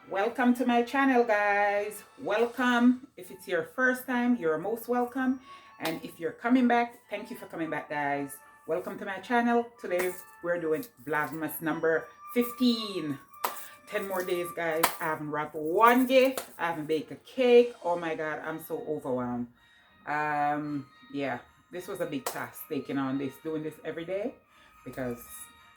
Welcome to my channel, guys. Welcome. If it's your first time, you're most welcome. And if you're coming back, thank you for coming back, guys. Welcome to my channel. Today we're doing Vlogmas number 15. 10 more days, guys. I haven't wrapped one gift. I haven't baked a cake. Oh my God, I'm so overwhelmed. Yeah, this was a big task, taking on this, doing this every day, because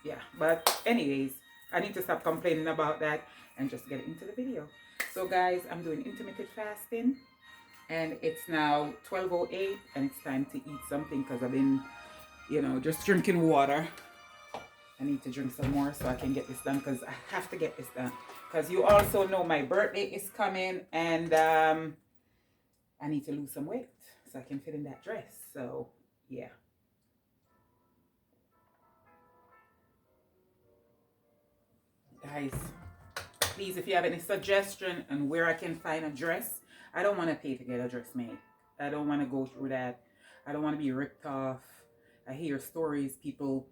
yeah. But anyways, I need to stop complaining about that and just get into the video. So guys, I'm doing intermittent fasting, and it's now 12:08, and it's time to eat something because I've been, just drinking water. I need to drink some more so I can get this done, because I have to get this done, because you also know my birthday is coming, and I need to lose some weight so I can fit in that dress. So yeah. Guys, please, if you have any suggestion on where I can find a dress, I don't want to pay to get a dress made. I don't want to go through that. I don't want to be ripped off. I hear stories, people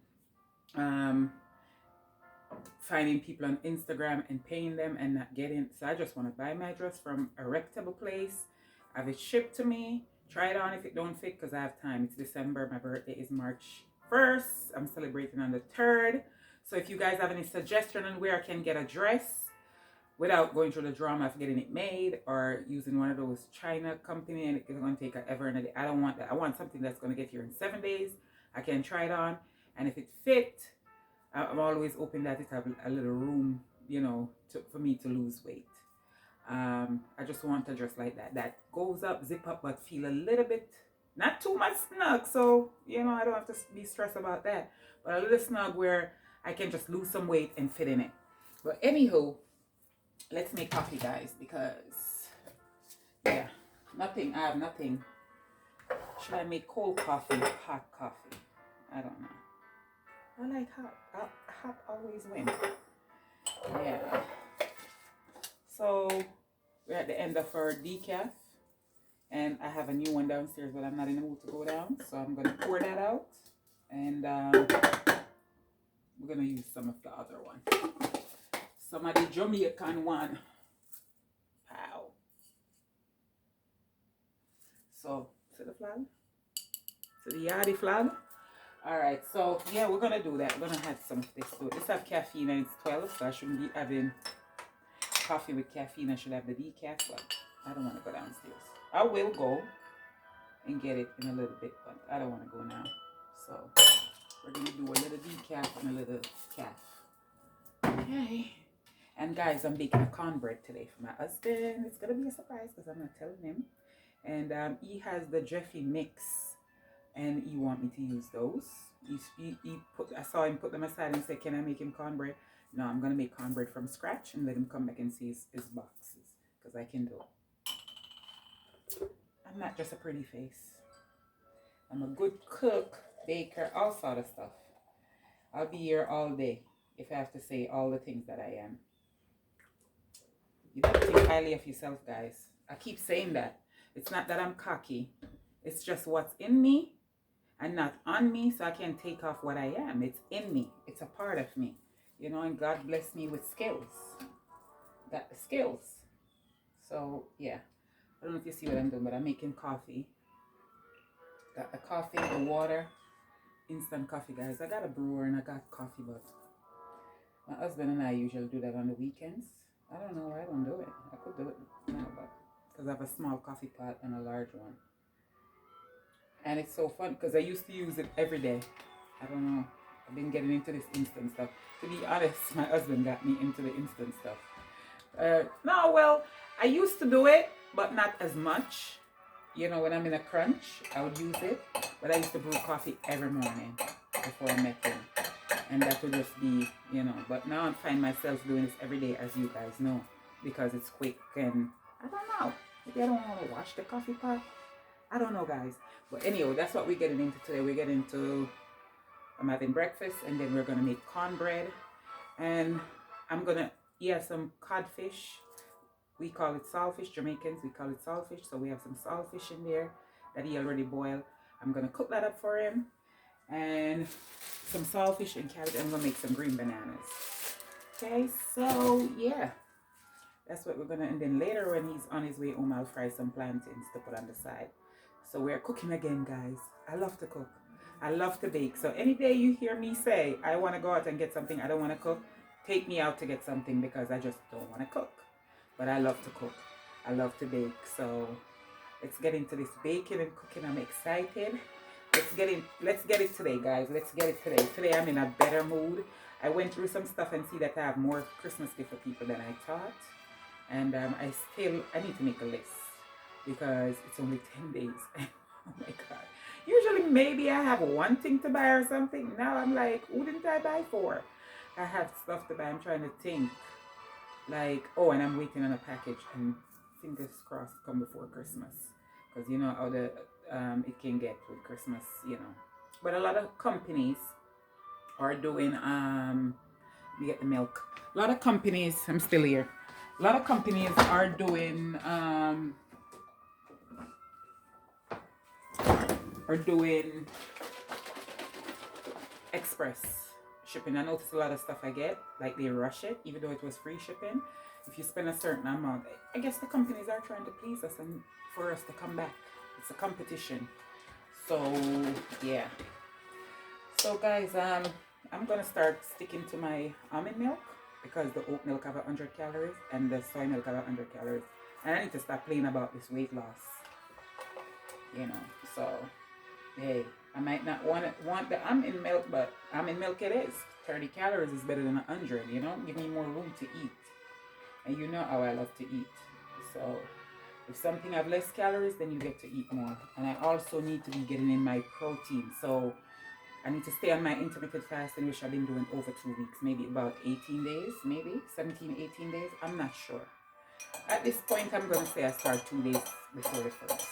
finding people on Instagram and paying them and not getting. So I just want to buy my dress from a reputable place, have it shipped to me, try it on if it don't fit, because I have time. It's December. My birthday is March 1st. I'm celebrating on the 3rd. So if you guys have any suggestion on where I can get a dress without going through the drama of getting it made or using one of those China company and it's going to take ever and a day, I don't want that. I want something that's going to get here in 7 days. I can try it on, and if it fit, I'm always hoping that it have a little room, for me to lose weight. I just want a dress like that goes up, zip up, but feel a little bit, not too much snug, so I don't have to be stressed about that, but a little snug where I can just lose some weight and fit in it. But anywho, let's make coffee, guys, because yeah, I have nothing. Should I make cold coffee, hot coffee? I don't know. I like hot. Hot always wins. Yeah. So we're at the end of our decaf, and I have a new one downstairs, but I'm not in the mood to go down, so I'm gonna pour that out, and we're gonna use some of the other one, some of the Jamaican one. Pow. So to the flag, to the yardy flag. All right, so yeah, we're gonna do that. We're gonna add some of this to it. This have caffeine, and it's 12, so I shouldn't be having coffee with caffeine. I should have the decaf, but I don't want to go downstairs. I will go and get it in a little bit, but I don't want to go now. So we're gonna do a little decaf and a little calf. Okay. And guys, I'm baking a cornbread today for my husband. It's gonna be a surprise because I'm not telling him. And he has the Jeffy mix, and he want me to use those. I saw him put them aside and said, "Can I make him cornbread?" No, I'm gonna make cornbread from scratch and let him come back and see his boxes, because I can do it. I'm not just a pretty face. I'm a good cook, baker, all sort of stuff. I'll be here all day if I have to say all the things that I am. You don't think highly of yourself, guys. I keep saying that. It's not that I'm cocky. It's just what's in me and not on me, so I can take off what I am. It's in me. It's a part of me. And God blessed me with skills. Got the skills. So, yeah. I don't know if you see what I'm doing, but I'm making coffee. Got the coffee, the water, instant coffee, guys. I got a brewer and I got coffee, but my husband and I usually do that on the weekends. I don't know why I don't do it. I could do it now, but because I have a small coffee pot and a large one. And it's so fun because I used to use it every day. I don't know. I've been getting into this instant stuff. To be honest, my husband got me into the instant stuff. No, well, I used to do it, but not as much. When I'm in a crunch, I would use it. But I used to brew coffee every morning before I met him. And that would just be, But now I find myself doing this every day, as you guys know, because it's quick and I don't know. Maybe I don't want to wash the coffee pot. I don't know, guys. But anyway, that's what we're getting into today. We're getting into, I'm having breakfast, and then we're going to make cornbread. And I'm going to eat some codfish. We call it saltfish. Jamaicans, we call it saltfish. So we have some saltfish in there that he already boiled. I'm going to cook that up for him. And some saltfish and cabbage. I'm going to make some green bananas. Okay, so yeah. That's what we're gonna, and then later when he's on his way home, I'll fry some plantains to put on the side. So we're cooking again, guys. I love to cook. I love to bake. So any day you hear me say, I want to go out and get something, I don't want to cook, take me out to get something because I just don't want to cook. But I love to cook. I love to bake. So let's get into this baking and cooking. I'm excited. Let's get it today, guys. Let's get it today. Today I'm in a better mood. I went through some stuff and see that I have more Christmas gift for people than I thought. And I need to make a list because it's only 10 days. Oh my God. Usually maybe I have one thing to buy or something. Now I'm like, who didn't I buy for? I have stuff to buy. I'm trying to think. Like, oh, and I'm waiting on a package, and fingers crossed come before Christmas. Because you know how it can get with Christmas, you know. But a lot of companies are doing, let me get the milk. A lot of companies, I'm still here. A lot of companies are doing, express shipping. I notice a lot of stuff I get, like they rush it, even though it was free shipping. If you spend a certain amount, I guess the companies are trying to please us and for us to come back. It's a competition. So yeah. So guys, I'm gonna start sticking to my almond milk because the oat milk have 100 calories and the soy milk have 100 calories. And I need to stop playing about this weight loss. You know, so hey, I might not want the almond milk, but almond milk it is. 30 calories is better than 100, you know? Give me more room to eat. And you know how I love to eat. So if something have less calories, then you get to eat more. And I also need to be getting in my protein. So I need to stay on my intermittent fasting, which I've been doing over 2 weeks, maybe about 18 days, maybe 17, 18 days. I'm not sure. At this point, I'm going to say I start 2 days before the first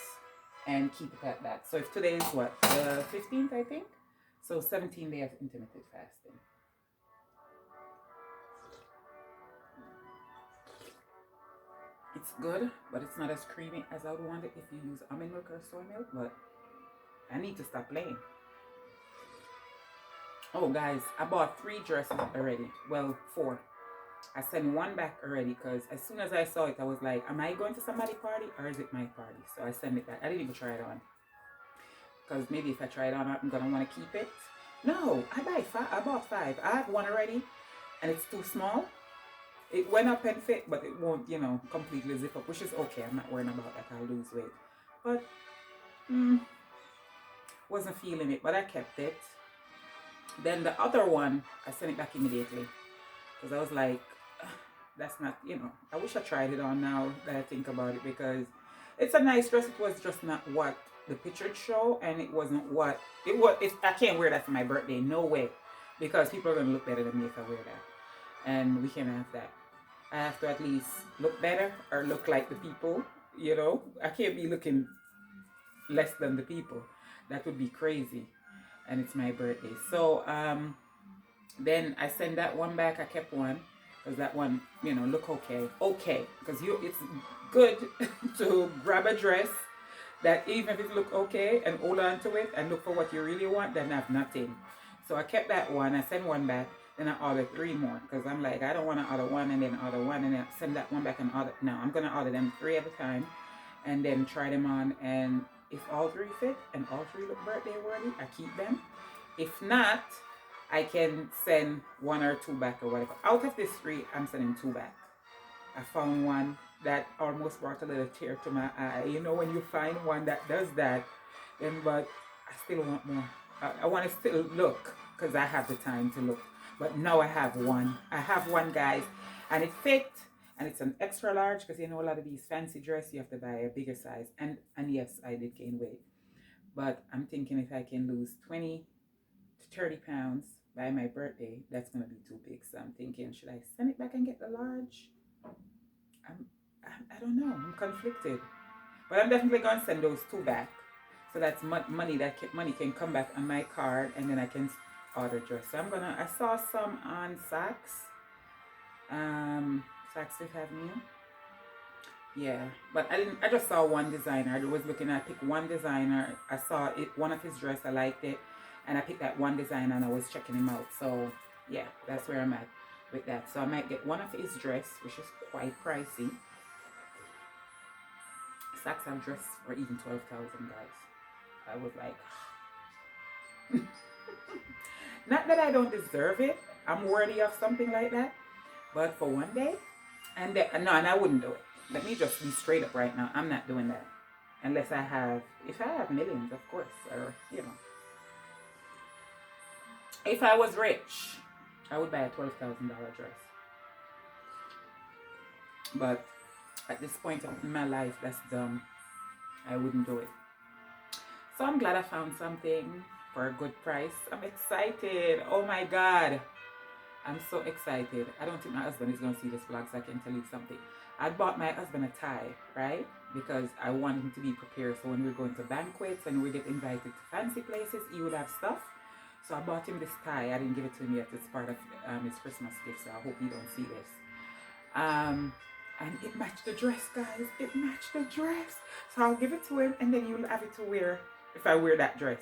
and keep it at that. So if today is what, the 15th, I think? So 17 days of intermittent fasting. It's good, but it's not as creamy as I would want it if you use almond milk or soy milk, but I need to stop playing. Oh guys, I bought 3 dresses already. Well, 4. I sent one back already because as soon as I saw it, I was like, am I going to somebody's party or is it my party? So I sent it back. I didn't even try it on. Because maybe if I try it on, I'm going to want to keep it. No, I bought 5. I have one already and it's too small. It went up and fit, but it won't, you know, completely zip up, which is okay. I'm not worrying about that. I'll lose weight. But, wasn't feeling it, but I kept it. Then the other one, I sent it back immediately. Because I was like, that's not, you know, I wish I tried it on now that I think about it. Because it's a nice dress. It was just not what the pictures show. And it wasn't what, I can't wear that for my birthday. No way. Because people are going to look better than me if I wear that. And we can't have that. I have to at least look better or look like the people, you know. I can't be looking less than the people. That would be crazy. And it's my birthday. So then I sent that one back. I kept one because that one, you know, look okay. Okay. Because it's good to grab a dress that even if it look okay and hold on to it and look for what you really want, then have nothing. So I kept that one. I sent one back. Then I ordered 3 more because I'm like, I don't want to order one and then order one and then send that one back and order. No, I'm going to order them 3 at a time and then try them on. And if all 3 fit and all 3 look birthday worthy, I keep them. If not, I can send 1 or 2 back or whatever. Out of this 3, I'm sending 2 back. I found one that almost brought a little tear to my eye. You know, when you find one that does that, then, but I still want more. I want to still look because I have the time to look. But now I have one. I have one, guys, and it fit, and it's an extra large because you know a lot of these fancy dresses you have to buy a bigger size. And yes, I did gain weight, but I'm thinking if I can lose 20 to 30 pounds by my birthday, that's gonna be too big. So I'm thinking, should I send it back and get the large? I don't know. I'm conflicted, but I'm definitely gonna send those 2 back. So that's money money can come back on my card, and then I can order dress. So I saw some on Saks. Saks Fifth Avenue. Yeah, but I just saw one designer. I was looking, I picked one designer. I saw it, one of his dress, I liked it. And I picked that one designer and I was checking him out. So yeah, that's where I'm at. with that. So I might get one of his dress, which is quite pricey. Saks have dress for even 12,000, guys. I was like, not that I don't deserve it. I'm worthy of something like that. But for one day, and no, and I wouldn't do it. Let me just be straight up right now. I'm not doing that. Unless I have, if I have millions, of course, or, you know. If I was rich, I would buy a $12,000 dress. But at this point in my life, that's dumb. I wouldn't do it. So I'm glad I found something for a good price. I'm excited. Oh my God. I'm so excited. I don't think my husband is going to see this vlog, so I can tell you something. I bought my husband a tie, right? Because I want him to be prepared. So when we're going to banquets and we get invited to fancy places, he would have stuff. So I bought him this tie. I didn't give it to him yet. It's part of his Christmas gift, so I hope he don't see this. And it matched the dress, guys. It matched the dress. So I'll give it to him, and then you'll have it to wear if I wear that dress.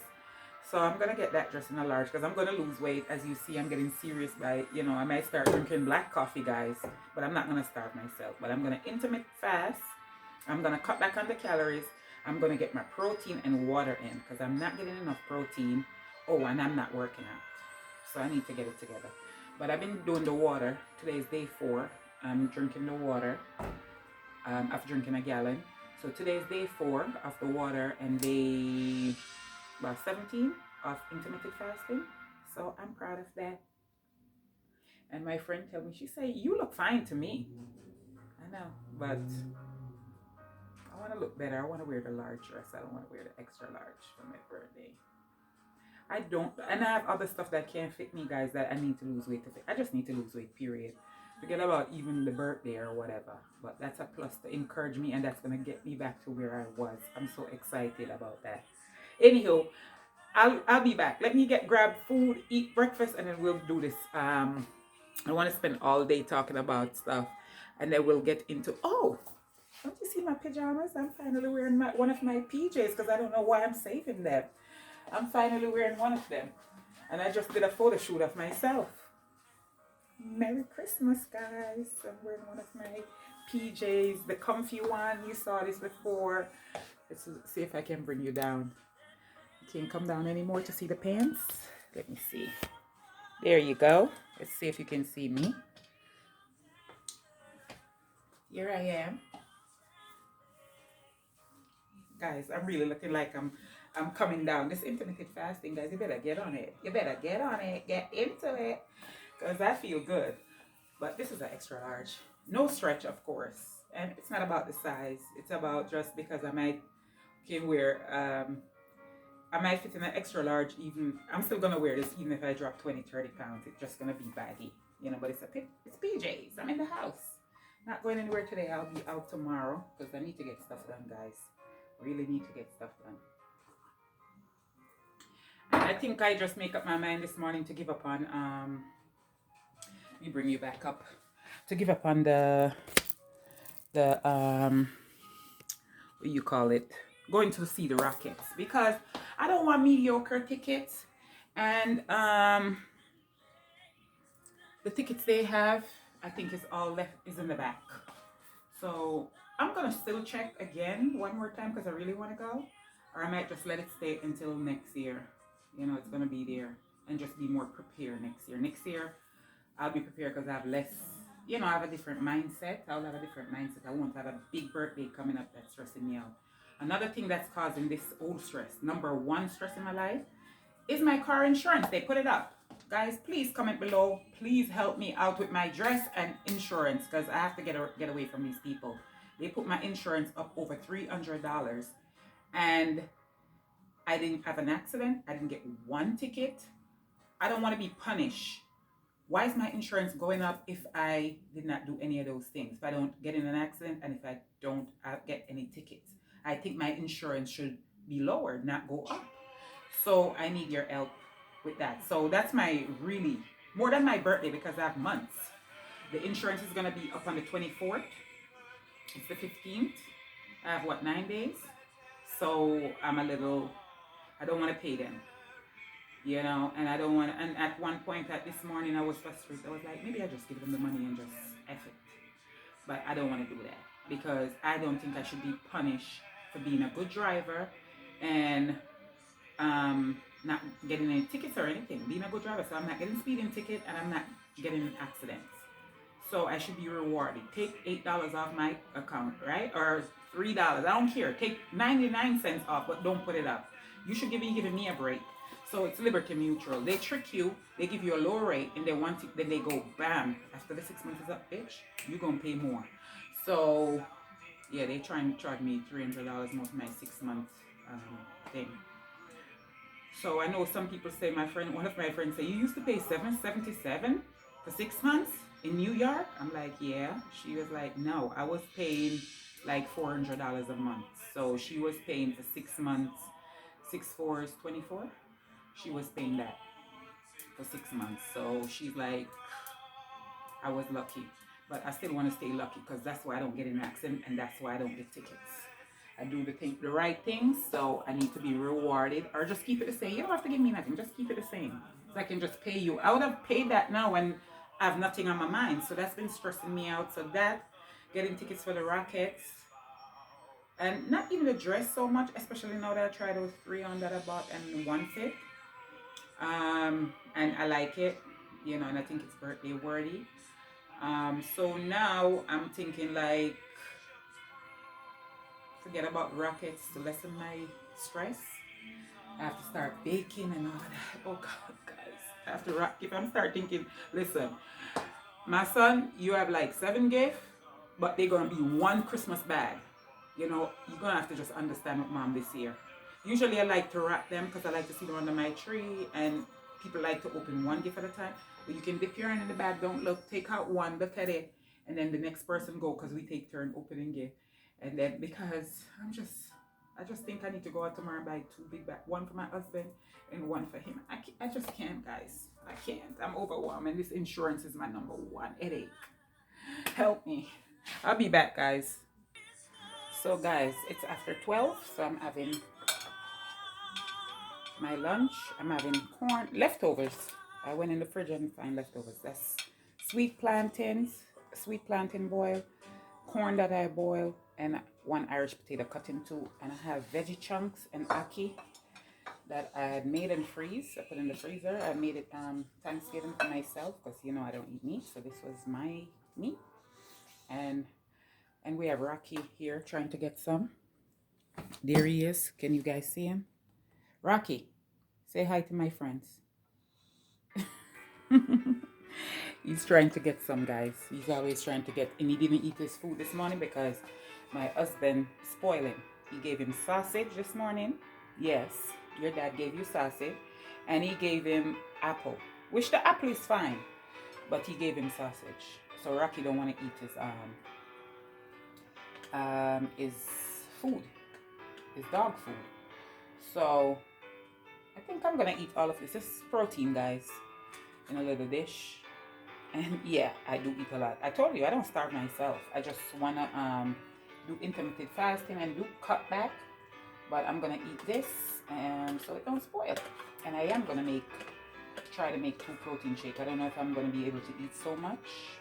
So I'm going to get that dress in a large because I'm going to lose weight. As you see, I'm getting serious by, you know, I might start drinking black coffee, guys. But I'm not going to starve myself. But I'm going to intermittent fast. I'm going to cut back on the calories. I'm going to get my protein and water in because I'm not getting enough protein. Oh, and I'm not working out. So I need to get it together. But I've been doing the water. Today is day 4. I'm drinking the water. After drinking a gallon. So today is day 4 of the water and day 17 of intermittent fasting. So I'm proud of that. And my friend told me, she said, you look fine to me. I know, but I want to look better. I want to wear the large dress. I don't want to wear the extra large for my birthday. I don't, and I have other stuff that can't fit me, guys, that I need to lose weight to fit. I just need to lose weight, period. Forget about even the birthday or whatever. But that's a plus to encourage me, and that's going to get me back to where I was. I'm so excited about that. Anyhow, I'll be back. Let me grab food, eat breakfast, and then we'll do this. I want to spend all day talking about stuff, and then we'll get into, oh, don't you see my pajamas? I'm finally wearing one of my PJs because I don't know why I'm saving them. I'm finally wearing one of them. And I just did a photo shoot of myself. Merry Christmas, guys. I'm wearing one of my PJs, the comfy one. You saw this before. Let's see if I can bring you down. You can't come down anymore to see the pants. Let me see. There you go. Let's see if you can see me. Here I am. Guys, I'm really looking like I'm coming down. This intermittent fasting, guys, you better get on it. You better get on it. Get into it. Because I feel good. But this is an extra large. No stretch, of course. And it's not about the size. It's about just because I might can wear, I might fit in an extra large even. I'm still going to wear this even if I drop 20, 30 pounds. It's just going to be baggy. You know, but it's PJs. I'm in the house. Not going anywhere today. I'll be out tomorrow because I need to get stuff done, guys. Really need to get stuff done. And I think I just make up my mind this morning to give up on let me bring you back up, to give up on the what do you call it, going to see the Rockets, because I don't want mediocre tickets. And the tickets they have, I think is all left is in the back. So I'm gonna still check again one more time because I really want to go, or I might just let it stay until next year. You know, it's gonna be there, and just be more prepared next year. Next year I'll be prepared because I have less, you know, I have a different mindset. I'll have a different mindset. I won't have a big birthday coming up that's stressing me out. Another thing that's causing this old stress, number 1 stress in my life, is my car insurance. They put it up. Guys, please comment below. Please help me out with my dress and insurance because I have to get away from these people. They put my insurance up over $300 and I didn't have an accident. I didn't get 1 ticket. I don't want to be punished. Why is my insurance going up if I did not do any of those things? If I don't get in an accident and if I don't get any tickets? I think my insurance should be lowered, not go up. So I need your help with that. So that's my really, more than my birthday because I have months. The insurance is going to be up on the 24th. It's the 15th. I have, what, 9 days? So I'm a little, I don't want to pay them. you know, and I don't want to. And at one point at this morning, I was frustrated. I was like, maybe I just give them the money and just F it. But I don't want to do that because I don't think I should be punished for being a good driver and not getting any tickets or anything. Being a good driver, so I'm not getting speeding ticket and I'm not getting accidents. So I should be rewarded. Take $8 off my account, right? Or $3. I don't care. Take 99 cents off, but don't put it up. You should be giving me a break. So it's Liberty Mutual. They trick you, they give you a low rate, and then they go bam. After the 6 months is up, bitch, you're gonna pay more. So yeah, they try and charge me $300 more for my 6 month thing. So I know some people say, one of my friends say, you used to pay $777 for 6 months in New York? I'm like, yeah. She was like, no, I was paying like $400 a month. So she was paying for 6 months, 6 4 is 24. She was paying that for 6 months. So she's like, I was lucky. But I still want to stay lucky because that's why I don't get in an accident and that's why I don't get tickets. I do the right things, so I need to be rewarded, or just keep it the same. You don't have to give me nothing, just keep it the same. So I can just pay you. I would have paid that now when I have nothing on my mind. So that's been stressing me out. So that, getting tickets for the Rockets, and not even the dress so much, especially now that I tried those 3 on that I bought and one fit. And I like it, you know, and I think it's birthday worthy. So now I'm thinking like, forget about Rockets to lessen my stress. I have to start baking and all that. Oh God, guys. I have to rock. If I'm start thinking, listen, my son, you have like 7 gifts, but they're gonna be one Christmas bag. You know, you're gonna have to just understand with mom this year. Usually I like to wrap them because I like to see them under my tree, and people like to open one gift at a time. But you can dip your hand in the bag, don't look, take out one, look at it, and then the next person go, because we take turn opening gift. And then because I just think I need to go out tomorrow and buy 2 big bags, one for my husband and one for him. I just can't, guys. I can't. I'm overwhelmed, and this insurance is my number one headache. Help me. I'll be back, guys. So, guys, it's after 12, so I'm having my lunch. I'm having corn leftovers. I went in the fridge and found leftovers. That's sweet plantain boil, corn that I boil, and 1 Irish potato cut in 2. And I have veggie chunks and ackee that I had made and freeze. I put in the freezer. I made it Thanksgiving for myself because, you know, I don't eat meat. So this was my meat. And we have Rocky here trying to get some. There he is. Can you guys see him? Rocky, say hi to my friends. He's trying to get some, guys. He's always trying to get, and he didn't eat his food this morning because my husband spoiled him. He gave him sausage this morning. Yes, your dad gave you sausage. And he gave him apple, which the apple is fine, but he gave him sausage. So Rocky don't want to eat his food, his dog food. So I think I'm gonna eat all of this. This is protein, guys, in a little dish. And yeah, I do eat a lot. I told you I don't starve myself. I just wanna do intermittent fasting and do cut back. But I'm gonna eat this, and so it don't spoil. And I am gonna try to make 2 protein shakes. I don't know if I'm gonna be able to eat so much,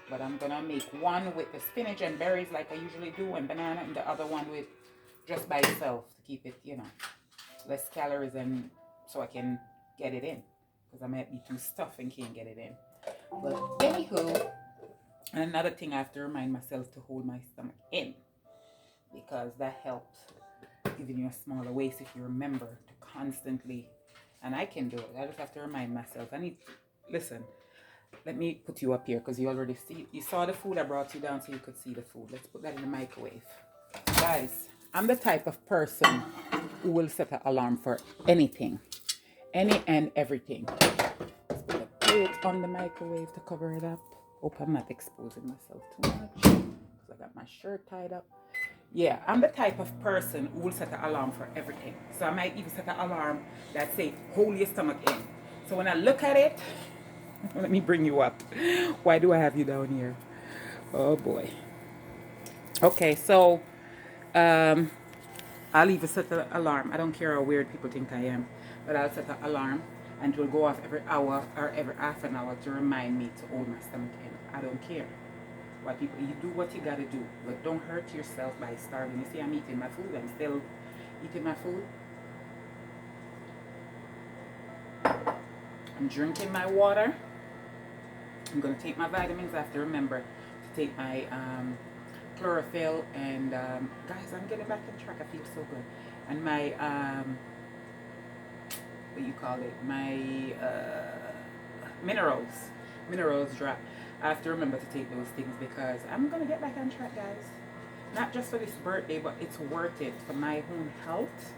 but I'm gonna make one with the spinach and berries like I usually do, and banana, and the other one with just by itself to keep it, you know, less calories, and so I can get it in, because I might be too stuffed and can't get it in. But anywho, and another thing, I have to remind myself to hold my stomach in, because that helps giving you a smaller waist if you remember to constantly, and I can do it. I just have to remind myself. Listen, let me put you up here because you saw the food. I brought you down so you could see the food. Let's put that in the microwave. Guys, I'm the type of person who will set an alarm for anything, any and everything. Let's put a plate on the microwave to cover it up. Hope I'm not exposing myself too much because I got my shirt tied up. Yeah, I'm the type of person who will set an alarm for everything. So I might even set an alarm that say, hold your stomach in. So when I look at it, let me bring you up. Why do I have you down here? Oh boy. Okay, so I'll even set an alarm. I don't care how weird people think I am, but I'll set an alarm and it will go off every hour or every half an hour to remind me to hold my stomach in. I don't care. What people, you do what you gotta do, but don't hurt yourself by starving. You see, I'm eating my food. I'm still eating my food. I'm drinking my water. I'm gonna take my vitamins. I have to remember to take my chlorophyll, and guys, I'm getting back on track. I feel so good. And my what you call it, my minerals drop. I have to remember to take those things because I'm gonna get back on track, guys. Not just for this birthday, but it's worth it for my own health.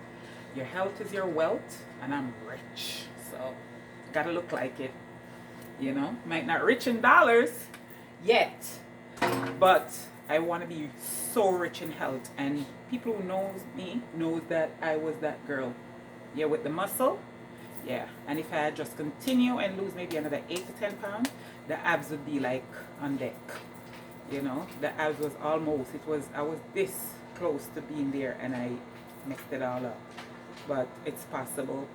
Your health is your wealth, and I'm rich, so gotta look like it. You know, might not rich in dollars yet, but I want to be so rich in health. And people who knows me knows that I was that girl. Yeah, with the muscle. Yeah, and if I just continue and lose maybe another 8 to 10 pounds, the abs would be like on deck. You know, the abs was almost, I was this close to being there, and I messed it all up. But it's possible.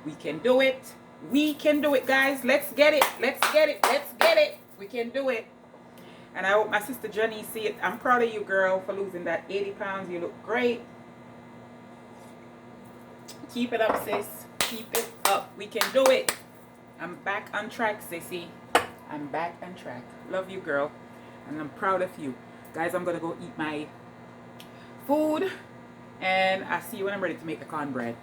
We can do it. We can do it, guys. Let's get it. Let's get it. Let's get it. We can do it. And I hope my sister Jenny see it. I'm proud of you, girl, for losing that 80 pounds. You look great. Keep it up, sis. Keep it up. We can do it. I'm back on track, sissy. I'm back on track. Love you, girl. And I'm proud of you. Guys, I'm going to go eat my food. And I'll see you when I'm ready to make the cornbread.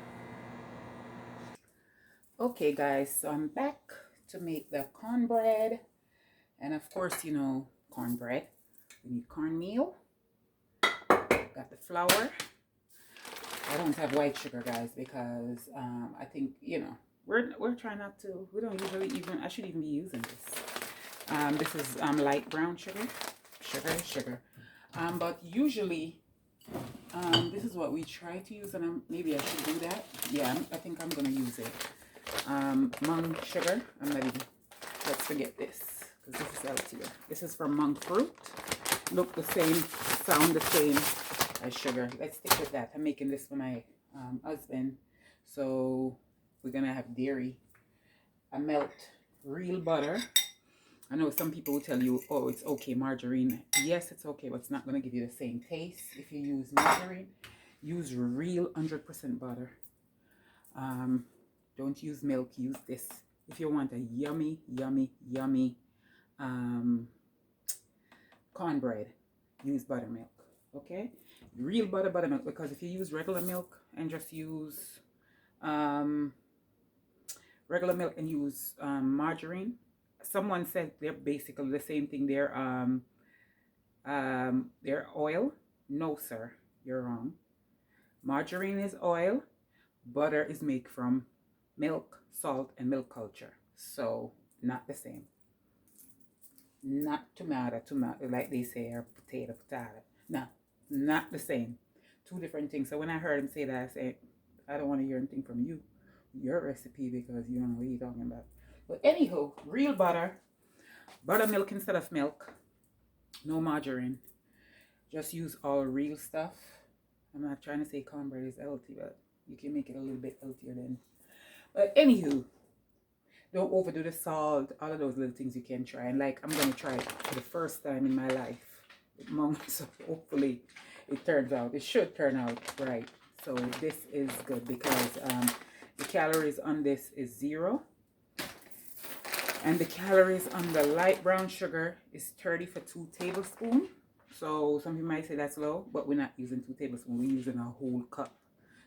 Okay, guys. So I'm back to make the cornbread. And of course, you know, cornbread. We need cornmeal. Got the flour. I don't have white sugar, guys, because I think, you know, we're trying not to. We don't usually even. I should even be using this. This is light brown sugar. But usually, this is what we try to use, and maybe I should do that. Yeah, I think I'm gonna use it. Monk sugar. I'm not even. Let's forget this, because this is healthier. This is from monk fruit. Look the same, sound the same as sugar. Let's stick with that. I'm making this for my husband, so we're gonna have dairy. I melt real butter. I know some people will tell you, oh, it's okay, margarine. Yes, it's okay, but it's not gonna give you the same taste if you use margarine. Use real 100% butter. Don't use milk. Use this if you want a yummy cornbread. Use buttermilk. Okay, real buttermilk, because if you use regular milk and just use regular milk and use margarine, someone said they're basically the same thing. They're oil. No, sir, you're wrong. Margarine is oil. Butter is made from milk, salt, and milk culture, so not the same. Not tomato, like they say, or potato. No, not the same. Two different things. So when I heard him say that, I said, I don't want to hear anything from you, your recipe, because you don't know what you're talking about. But anywho, real butter, buttermilk instead of milk, no margarine. Just use all real stuff. I'm not trying to say cornbread is healthy, but you can make it a little bit healthier then. But anywho, don't overdo the salt, all of those little things you can try. And like, I'm going to try it for the first time in my life with monk, so hopefully it turns out. It should turn out right. So this is good because the calories on this is 0. And the calories on the light brown sugar is 30 for 2 tablespoons. So some people might say that's low, but we're not using 2 tablespoons. We're using a whole cup.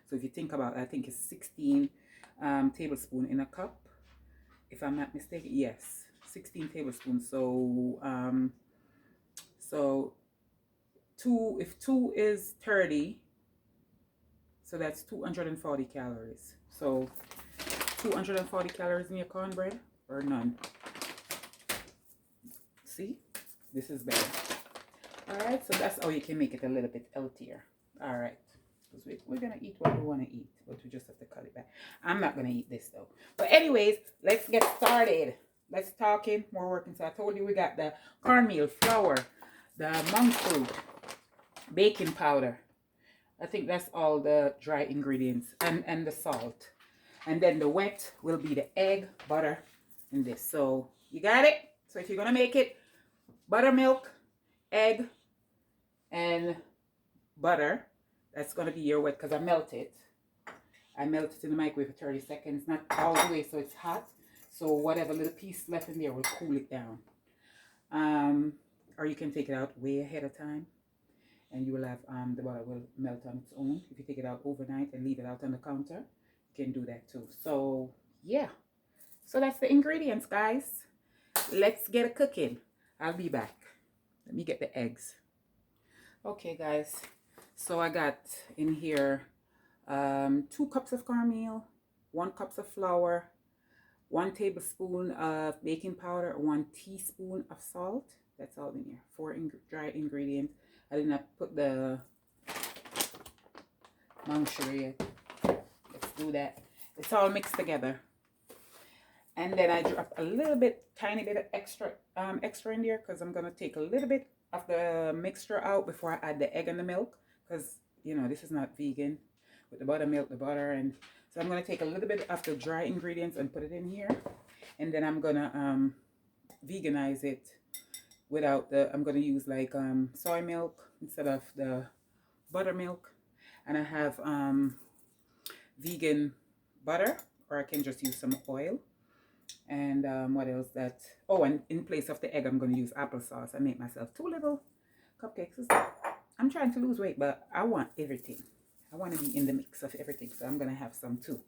So if you think about it, I think it's 16 tablespoons in a cup. If I'm not mistaken, yes, 16 tablespoons. So, if 2 is 30, so that's 240 calories. So 240 calories in your cornbread or none. See, this is better. All right, so that's how you can make it a little bit healthier. All right. Because we're going to eat what we want to eat, but we just have to cut it back. I'm not going to eat this, though. But anyways, let's get started. Let's talk in. We're working. So I told you we got the cornmeal, flour, the monk fruit, baking powder. I think that's all the dry ingredients, and the salt. And then the wet will be the egg, butter, and this. So you got it? So if you're going to make it, buttermilk, egg, and butter, that's going to be your wet because I melt it. I melt it in the microwave for 30 seconds, not all the way so it's hot. So whatever little piece left in there will cool it down. Or you can take it out way ahead of time. And you will have, the butter will melt on its own. If you take it out overnight and leave it out on the counter, you can do that too. So yeah, so that's the ingredients, guys. Let's get it cooking. I'll be back. Let me get the eggs. Okay, guys, so I got in here 2 cups of cornmeal, 1 cup of flour, 1 tablespoon of baking powder, 1 teaspoon of salt. That's all in here. 4 dry ingredients. I did not put the monk sugar yet. Let's do that. It's all mixed together. And then I drop a little bit, tiny bit of extra in there because I'm going to take a little bit of the mixture out before I add the egg and the milk. Because, you know, this is not vegan with the buttermilk, the butter. And so I'm going to take a little bit of the dry ingredients and put it in here. And then I'm going to veganize it without the, I'm going to use like soy milk instead of the buttermilk. And I have vegan butter, or I can just use some oil. And what else that, oh, and in place of the egg, I'm going to use applesauce. I make myself 2 little cupcakes. I'm trying to lose weight, but I want everything. I want to be in the mix of everything, so I'm going to have some too.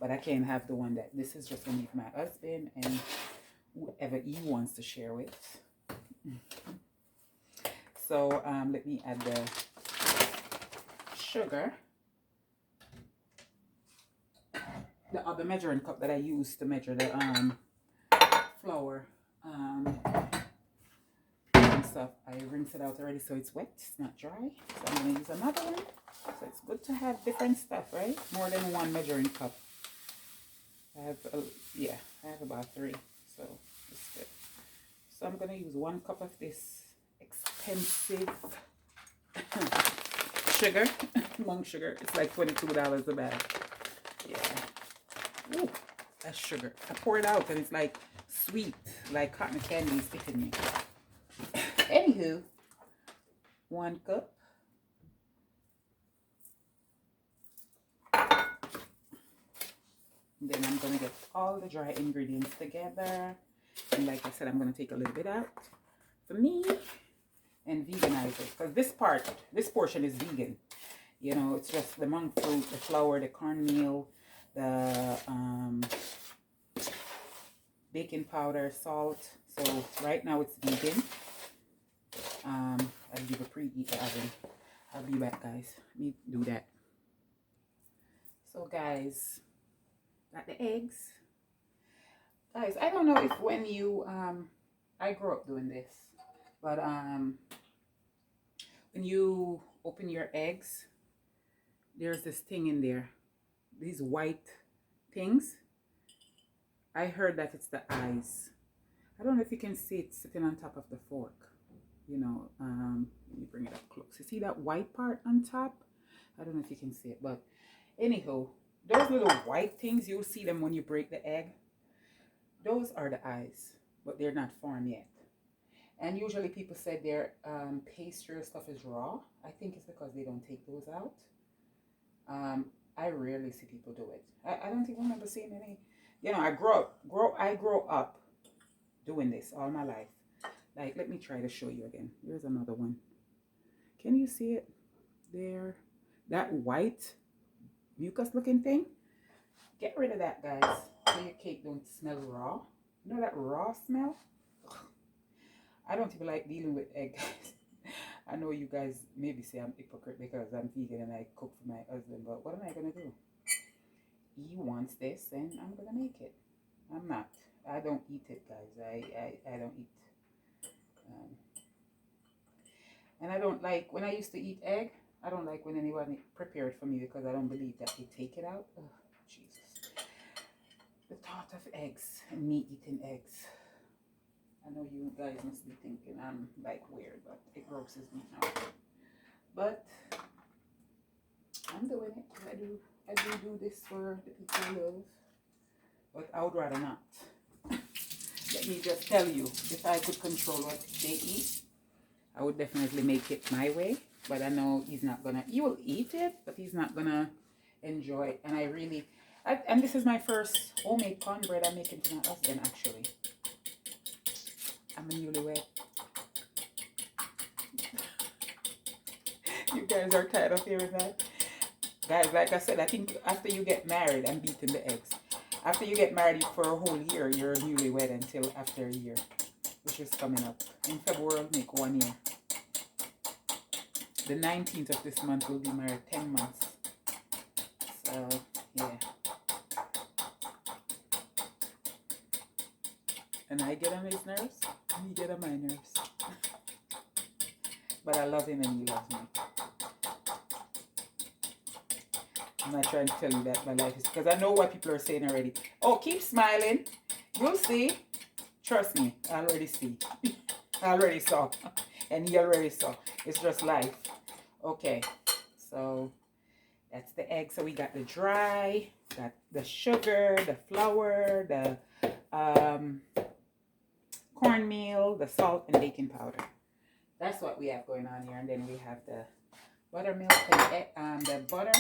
But I can't have the one that, this is just going to be for my husband and whoever he wants to share with. So let me add the sugar. The other measuring cup that I use to measure the flour and stuff, I rinsed it out already so it's wet, it's not dry. So I'm going to use another one. So it's good to have different stuff, right? More than 1 measuring cup. I have, yeah, I have about 3, so it's good. So I'm going to use 1 cup of this expensive sugar, monk sugar. It's like $22 a bag. Yeah. Ooh, that's sugar. I pour it out and it's like sweet, like cotton candy is hitting me. Anywho, 1 cup. Then I'm going to get all the dry ingredients together. And like I said, I'm going to take a little bit out for me and veganize it. Because this portion is vegan. You know, it's just the monk fruit, the flour, the cornmeal, the baking powder, salt. So right now it's vegan. I'll give a preheat the oven. I'll be back, guys. Let me do that. So guys, got the eggs. Guys, I don't know if when you I grew up doing this, but when you open your eggs, there's this thing in there, these white things. I heard that it's the eyes. I don't know if you can see it sitting on top of the fork. You know, let me bring it up close. You see that white part on top? I don't know if you can see it, but anyhow, those little white things, you'll see them when you break the egg. Those are the eyes, but they're not formed yet. And usually people said their pastry or stuff is raw. I think it's because they don't take those out. I rarely see people do it. I don't think I remember seeing any. You know, I grew up doing this all my life. Like, let me try to show you again. Here's another one. Can you see it there? That white mucus looking thing? Get rid of that, guys, so your cake don't smell raw. You know that raw smell? Ugh. I don't even like dealing with egg, guys. I know you guys maybe say I'm hypocrite because I'm vegan and I cook for my husband, but what am I going to do? He wants this and I'm going to make it. I'm not. I don't eat it, guys. I don't eat. And I don't like, when I used to eat egg, I don't like when anyone prepare it for me because I don't believe that they take it out. Oh, Jesus. The thought of eggs and me eating eggs. I know you guys must be thinking I'm like weird, but it grosses me out. But I'm doing it. I do this for the people I love, but I would rather not. Let me just tell you, if I could control what they eat, I would definitely make it my way. But I know he's not gonna, he will eat it, but he's not gonna enjoy it. And and this is my first homemade cornbread I'm making for my husband, actually. I'm a newlywed. You guys are tired of hearing that? Guys, like I said, I think after you get married, I'm beating the eggs. After you get married for a whole year, you're newlywed until after a year, which is coming up. In February, I'll make 1 year. The 19th of this month, we'll be married 10 months. So, yeah. And I get on his nerves, and he get on my nerves. But I love him and he loves me. I'm not trying to tell you that my life is, because I know what people are saying already. Oh, keep smiling. You'll see. Trust me, I already see. I already saw. And he already saw. It's just life. Okay. So that's the egg. So we got the dry, got the sugar, the flour, the cornmeal, the salt, and baking powder. That's what we have going on here. And then we have the buttermilk and the butter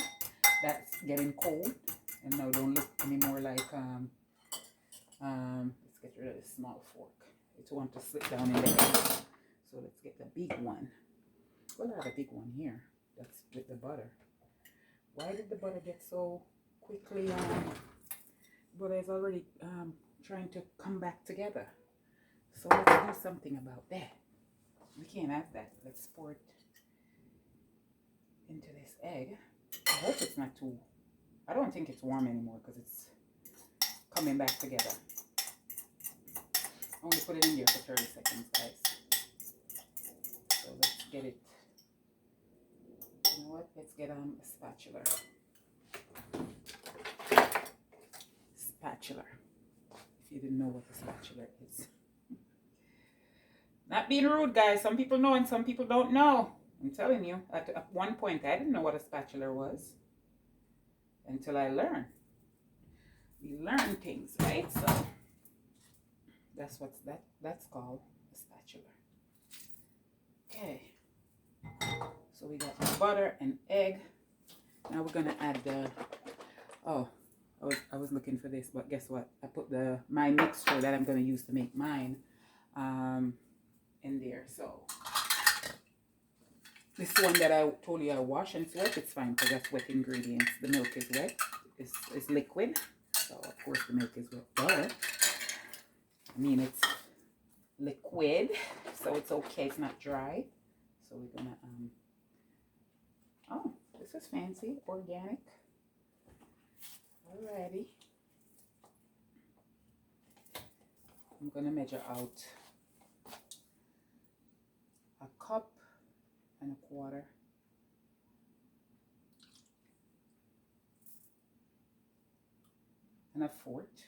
that's getting cold. And now don't look anymore like let's get rid of the small fork. It wants to slip down in the egg. So let's get the big one. Well, I have a big one here. That's with the butter. Why did the butter get so quickly? Butter is already trying to come back together. So let's do something about that. We can't have that. Let's pour it into this egg. I hope it's not too, I don't think it's warm anymore because it's coming back together. Only put it in there for 30 seconds, guys. So let's get it. You know what? Let's get a spatula. Spatula. If you didn't know what a spatula is. Not being rude, guys. Some people know and some people don't know. I'm telling you. At one point, I didn't know what a spatula was. Until I learned. We learn things, right? So that's what that's called, a spatula. Okay. So we got the butter and egg. Now we're gonna add the, oh, I was looking for this, but guess what? I put my mixture that I'm gonna use to make mine in there. So this one that I told you I wash and it's wet, it's fine because that's wet ingredients. The milk is wet, it's liquid. So of course the milk is wet, but I mean it's liquid, so it's okay, it's not dry. So we're gonna oh, this is fancy, organic. Alrighty. I'm gonna measure out a cup and a quarter. And a fourth.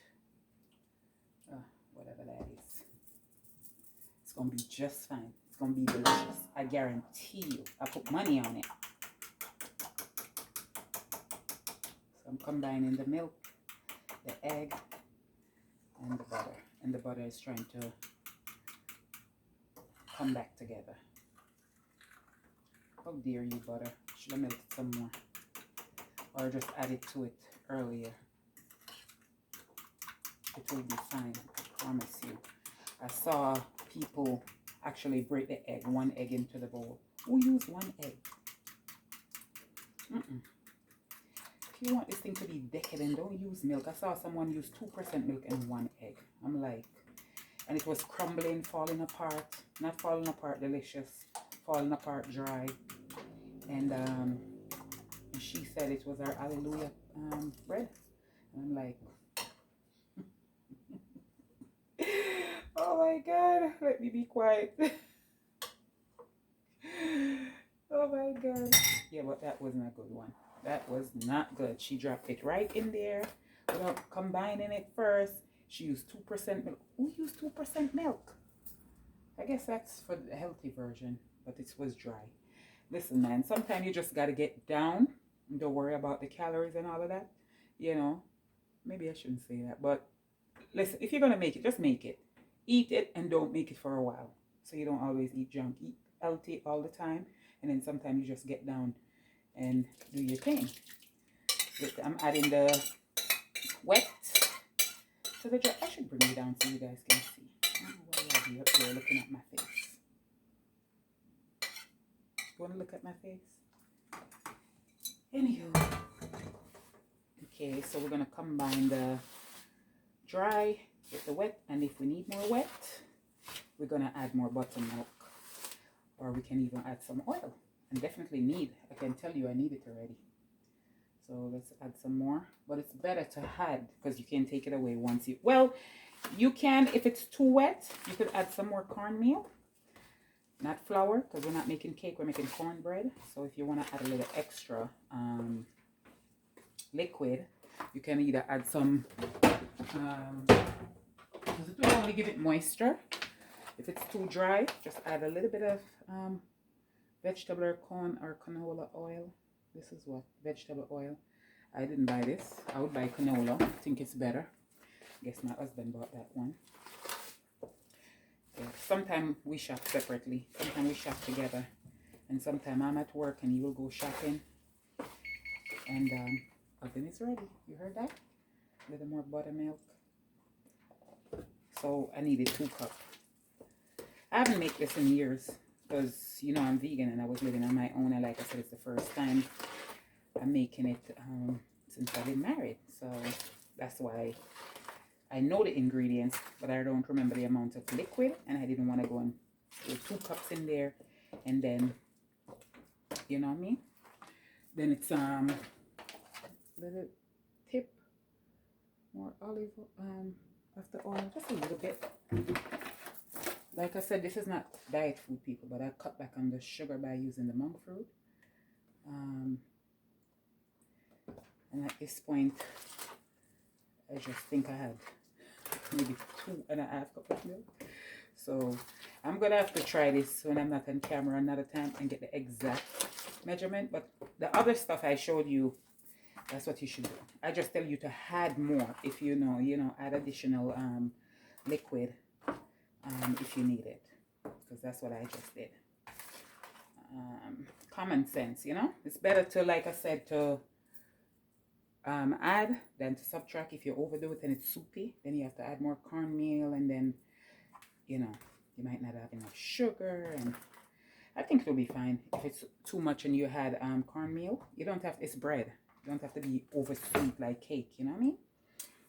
Whatever that is. It's gonna be just fine. It's gonna be delicious. I guarantee you. I put money on it. So I'm combining the milk, the egg, and the butter. And the butter is trying to come back together. How dare you, butter? Should have melted some more. Or just added to it earlier. It will be fine, I promise you. I saw people actually break the egg, one egg into the bowl. Who used one egg? If you want this thing to be decadent, don't use milk. I saw someone use 2% milk and 1 egg. I'm like, and it was crumbling, falling apart. Not falling apart delicious, falling apart dry. And she said it was our hallelujah bread. And I'm like, oh my God, let me be quiet. Oh my God. Yeah, but that wasn't a good one. That was not good. She dropped it right in there without combining it first. She used 2% milk. Who used 2% milk? I guess that's for the healthy version, but it was dry. Listen, man, sometimes you just got to get down Don't worry about the calories and all of that. You know, maybe I shouldn't say that, but listen, if you're gonna make it, just make it. Eat it and don't make it for a while. So you don't always eat junk. Eat healthy all the time, and then sometimes you just get down and do your thing. I'm adding the wet to the jar. I should bring it down so you guys can see. I don't know why I'll be up here looking at my face. You want to look at my face? Anywho. Okay, so we're going to combine the dry with the wet. And if we need more wet, we're going to add more buttermilk. Or we can even add some oil. And definitely need. I can tell you I need it already. So let's add some more. But it's better to add because you can take it away once you... Well, you can, if it's too wet, you could add some more cornmeal. Not flour, because we're not making cake, we're making cornbread. So if you want to add a little extra liquid, you can either add some, because it will only give it moisture. If it's too dry, just add a little bit of vegetable or corn or canola oil. This is what? Vegetable oil. I didn't buy this. I would buy canola. I think it's better. I guess my husband bought that one. Yeah. Sometimes we shop separately. Sometimes we shop together. And sometimes I'm at work and he will go shopping. And oven is ready. You heard that? A little more buttermilk. So I needed 2 cups. I haven't made this in years because, you know, I'm vegan and I was living on my own. And like I said, it's the first time I'm making it since I've been married. So that's why I know the ingredients, but I don't remember the amount of liquid. And I didn't want to go and put 2 cups in there. And then, you know what I mean? Then it's little tip more olive of the oil, just a little bit. Like I said, this is not diet food, people, but I cut back on the sugar by using the monk fruit. And at this point, I just think I had maybe 2.5 cups of milk. So I'm gonna have to try this when I'm not on camera another time and get the exact measurement. But the other stuff I showed you, that's what you should do. I just tell you to add more if you know, add additional liquid if you need it, because that's what I just did. Common sense, you know. It's better to, like I said, to add than to subtract. If you overdo it and it's soupy, then you have to add more cornmeal, and then, you know, you might not have enough sugar. And I think it'll be fine. If it's too much and you had cornmeal, you don't have, it's bread. You don't have to be over sweet like cake, you know what I mean?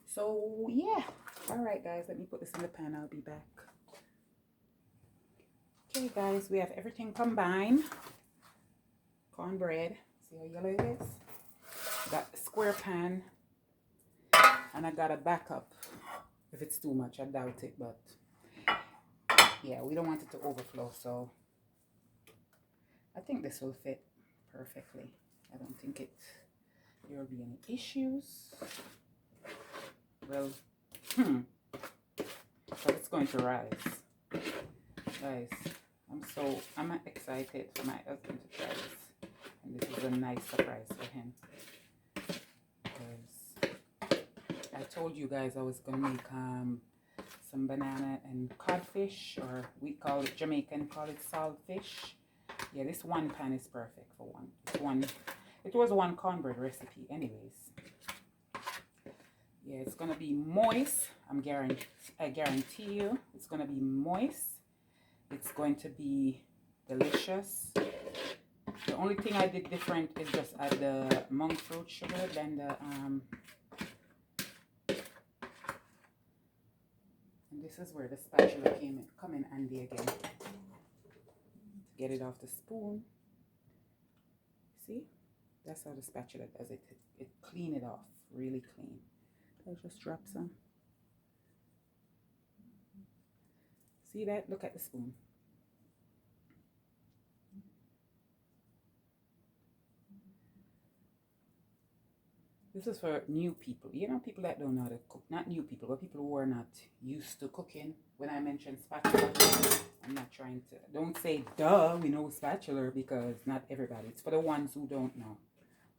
So yeah. All right, guys, let me put this in the pan. I'll be back. Okay, guys, we have everything combined. Cornbread. See how yellow it is? Got a square pan. And I got a backup. If it's too much, I doubt it, but yeah, we don't want it to overflow, so I think this will fit perfectly. I don't think there will be any issues. Well, but it's going to rise. Guys, I'm excited for my husband to try this. And this is a nice surprise for him. Because I told you guys I was going to make some banana and codfish, or we call it, Jamaican call it saltfish. Yeah, this one pan is perfect for one. It was one cornbread recipe anyways. Yeah, it's gonna be moist. I guarantee you it's gonna be moist. It's going to be delicious. The only thing I did different is just add the monk fruit sugar than the and this is where the spatula come in handy again. Get it off the spoon. See? That's how the spatula does it. It clean it off, really clean. I'll just drop some. See that? Look at the spoon. This is for new people. You know, people that don't know how to cook. Not new people, but people who are not used to cooking. When I mention spatula, I'm not trying to... Don't say, duh, we know spatula, because not everybody. It's for the ones who don't know.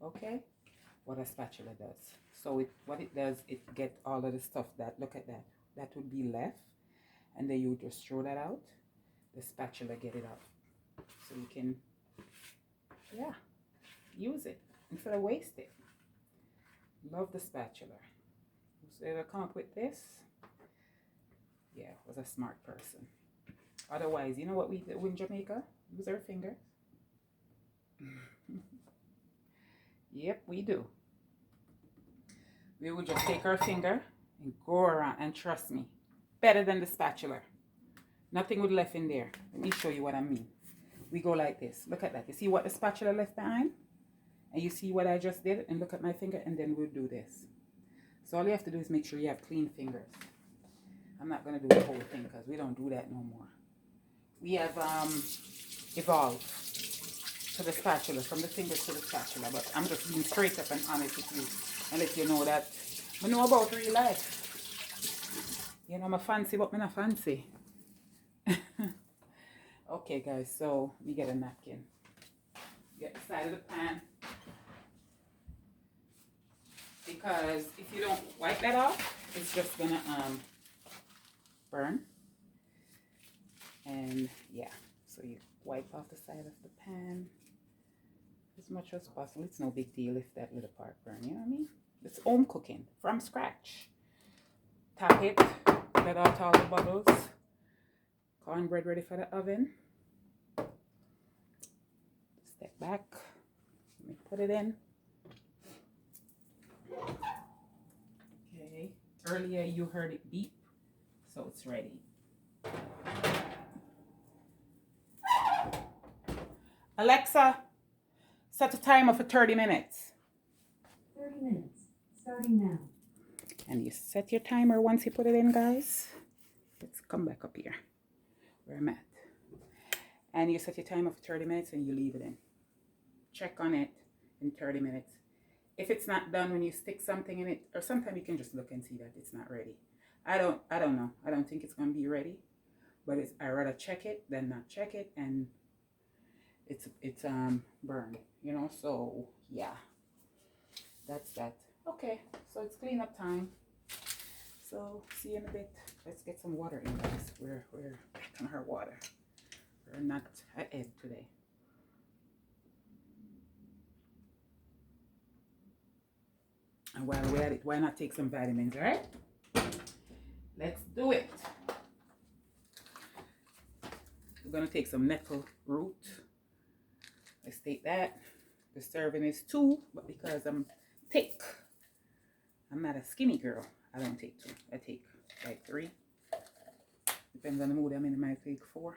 Okay, what a spatula does. So what it does, it get all of the stuff that, look at that, that would be left, and then you just throw that out. The spatula get it out, so you can, yeah, use it instead of waste it. Love the spatula. Whoever come up with this, yeah, was a smart person. Otherwise, you know what we do in Jamaica? Use our fingers. Yep, we do. We would just take our finger and go around, and trust me, better than the spatula. Nothing would left in there. Let me show you what I mean. We go like this. Look at that. You see what the spatula left behind? And you see what I just did? And look at my finger, and then we'll do this. So all you have to do is make sure you have clean fingers. I'm not going to do the whole thing because we don't do that no more. We have evolved to the spatula, from the fingers to the spatula. But I'm just being straight up and honest with you and let you know that I know about real life. You know, I'm a fancy, but I'm not fancy. Okay, guys, so we get a napkin. Get the side of the pan. Because if you don't wipe that off, it's just gonna burn. And yeah, so you wipe off the side of the pan as much as possible. It's no big deal if that little part burn, you know what I mean? It's home cooking from scratch. Tap it, let out all the bubbles. Cornbread ready for the oven. Step back. Let me put it in. Okay. Earlier you heard it beep, so it's ready. Alexa, set a timer for 30 minutes. 30 minutes, starting now. And you set your timer once you put it in, guys. Let's come back up here where I'm at. And you set your timer for 30 minutes and you leave it in. Check on it in 30 minutes. If it's not done when you stick something in it, or sometimes you can just look and see that it's not ready. I don't know. I don't think it's going to be ready, but I'd rather check it than not check it, and it's burned, you know. So yeah, that's that. Okay, so it's cleanup time. So see you in a bit. Let's get some water in, guys. We're back on our water. We're not ahead today. And while we're at it, why not take some vitamins, all right? Let's do it. We're going to take some nettle root. Let's take that. The serving is 2, but because I'm thick, I'm not a skinny girl, I don't take 2. I take like 3. Depends on the mood I'm in, I might take 4.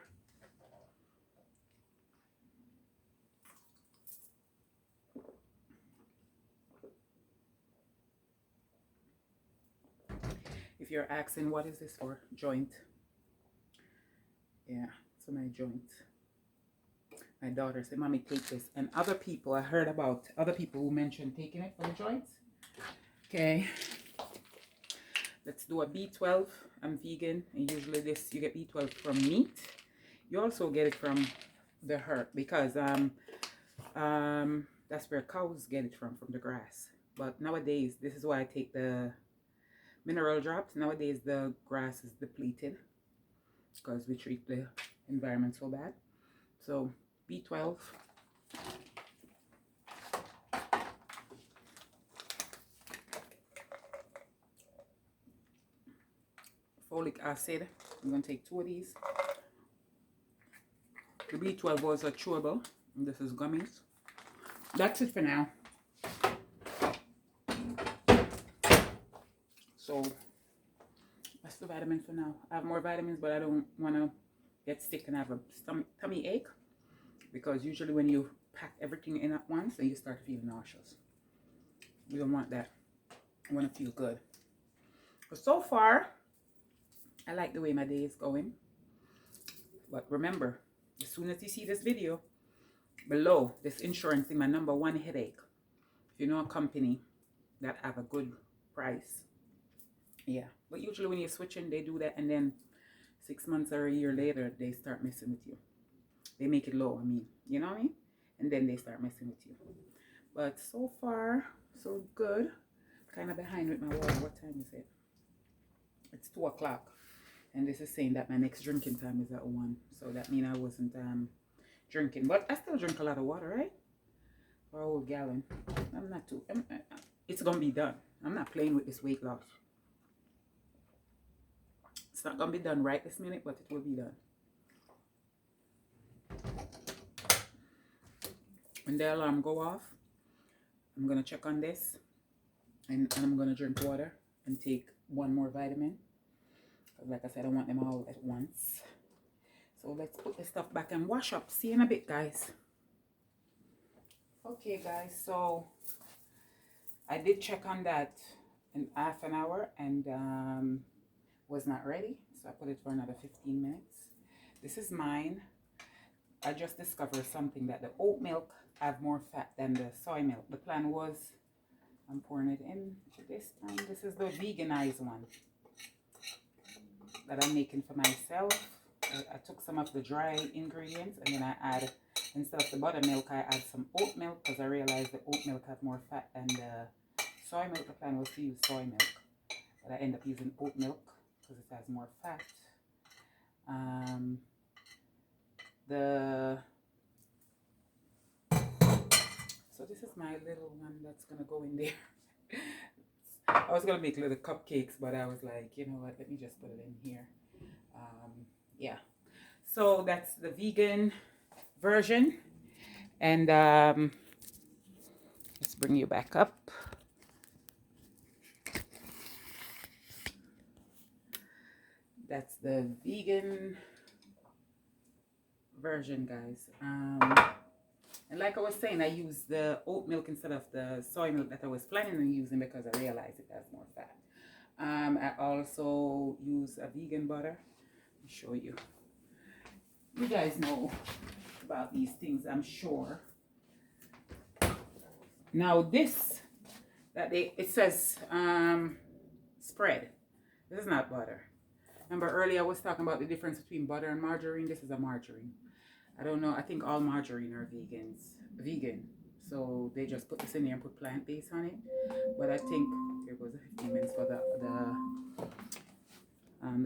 If you're asking what is this for, joint. Yeah, so my joint. My daughter said, "Mommy, take this." And other people, I heard about other people who mentioned taking it for the joints. Okay, let's do a B12. I'm vegan, and usually this you get B12 from meat. You also get it from the herb, because that's where cows get it from the grass. But nowadays, this is why I take the mineral drops. Nowadays the grass is depleted because we treat the environment so bad. So B12. Folic acid. I'm going to take 2 of these. The B12 was a chewable, and this is gummies. That's it for now. So that's the vitamin for now. I have more vitamins, but I don't want to get sick and have a tummy ache, because usually when you pack everything in at once, then you start feeling nauseous. We don't want that. I want to feel good. But so far, I like the way my day is going. But remember, as soon as you see this video, below, this insurance is my #1 headache. If you know a company that have a good price, yeah. But usually when you're switching, they do that, and then 6 months or a year later, they start messing with you. They make it low, I mean, you know what I mean? And then they start messing with you. But so far, so good. Kind of behind with my water. What time is it? It's 2 o'clock. And this is saying that my next drinking time is at 1. So that means I wasn't drinking. But I still drink a lot of water, right? For a whole gallon. I'm not too... it's going to be done. I'm not playing with this weight loss. It's not going to be done right this minute, but it will be done. When the alarm go off, I'm going to check on this. And I'm going to drink water and take 1 more vitamin. Like I said, I want them all at once. So let's put the stuff back and wash up. See you in a bit, guys. Okay, guys. So I did check on that in half an hour and was not ready. So I put it for another 15 minutes. This is mine. I just discovered something that the oat milk have more fat than the soy milk. The plan was, I'm pouring it in this time. This is the veganized one that I'm making for myself. I took some of the dry ingredients and then I add, instead of the buttermilk, I add some oat milk because I realized the oat milk had more fat than the soy milk. The plan was to use soy milk, but I end up using oat milk because it has more fat. So this is my little one that's gonna go in there. I was gonna make little cupcakes, but I was like, you know what, let me just put it in here. Yeah, so that's the vegan version. And let's bring you back up. That's the vegan version, guys. And like I was saying, I use the oat milk instead of the soy milk that I was planning on using because I realized it has more fat. I also use a vegan butter. Let me show you. You guys know about these things, I'm sure. Now this, it says spread. This is not butter. Remember earlier I was talking about the difference between butter and margarine. This is a margarine. I don't know. I think all margarine are vegan. So they just put this in there and put plant-based on it. But I think there goes the 15 minutes for the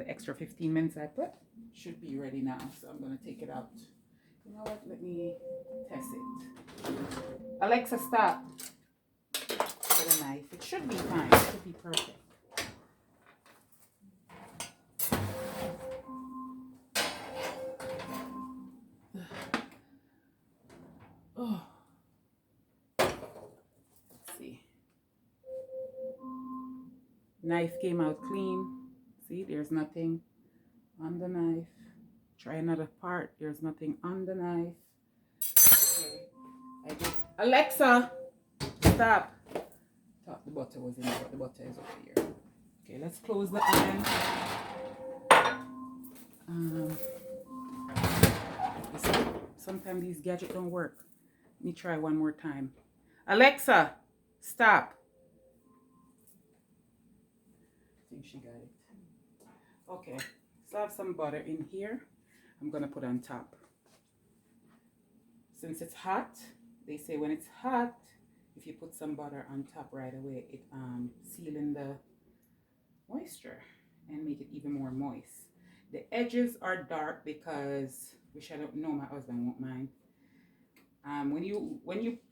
extra 15 minutes I put. Should be ready now. So I'm gonna take it out. You know what? Let me test it. Alexa, stop. With a knife. It should be fine. It should be perfect. Oh. Let's see. Knife came out clean. See, there's nothing on the knife. Try another part. There's nothing on the knife. Okay. I did. Alexa, stop. Thought the butter was in there, but the butter is over here. Okay, let's close the oven. Sometimes these gadgets don't work. Let me try one more time. Alexa, stop. I think she got it. Okay, so I have some butter in here. I'm gonna put on top. Since it's hot, they say when it's hot, if you put some butter on top right away, it seal in the moisture and make it even more moist. The edges are dark because, which I don't know, my husband won't mind.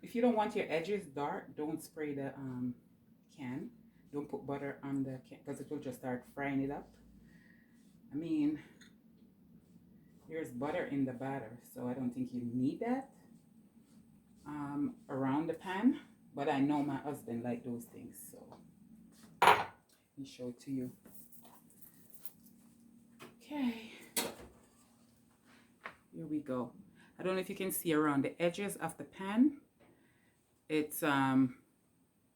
If you don't want your edges dark, don't spray the can. Don't put butter on the can because it will just start frying it up. I mean, there's butter in the batter, so I don't think you need that around the pan. But I know my husband likes those things, so let me show it to you. Okay, here we go. I don't know if you can see around the edges of the pan. It's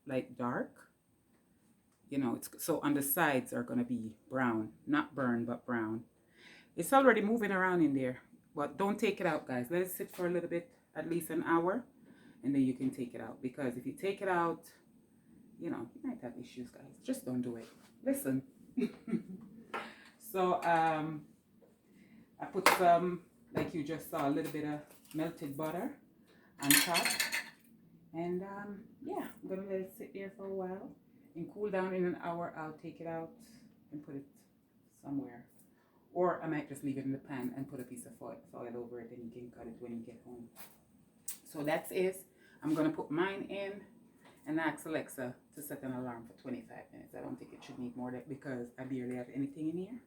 like dark, you know. It's so on the sides are gonna be brown, not burned but brown. It's already moving around in there, but don't take it out, guys. Let it sit for a little bit, at least an hour, and then you can take it out. Because if you take it out, you know, you might have issues, guys. Just don't do it. Listen. So I put some, like you just saw, a little bit of melted butter on top, and yeah, I'm gonna let it sit there for a while and cool down. In an hour I'll take it out and put it somewhere, or I might just leave it in the pan and put a piece of foil over it, and you can cut it when you get home. So that's it. I'm gonna put mine in and ask Alexa to set an alarm for 25 minutes. I don't think it should need more than, because I barely have anything in here.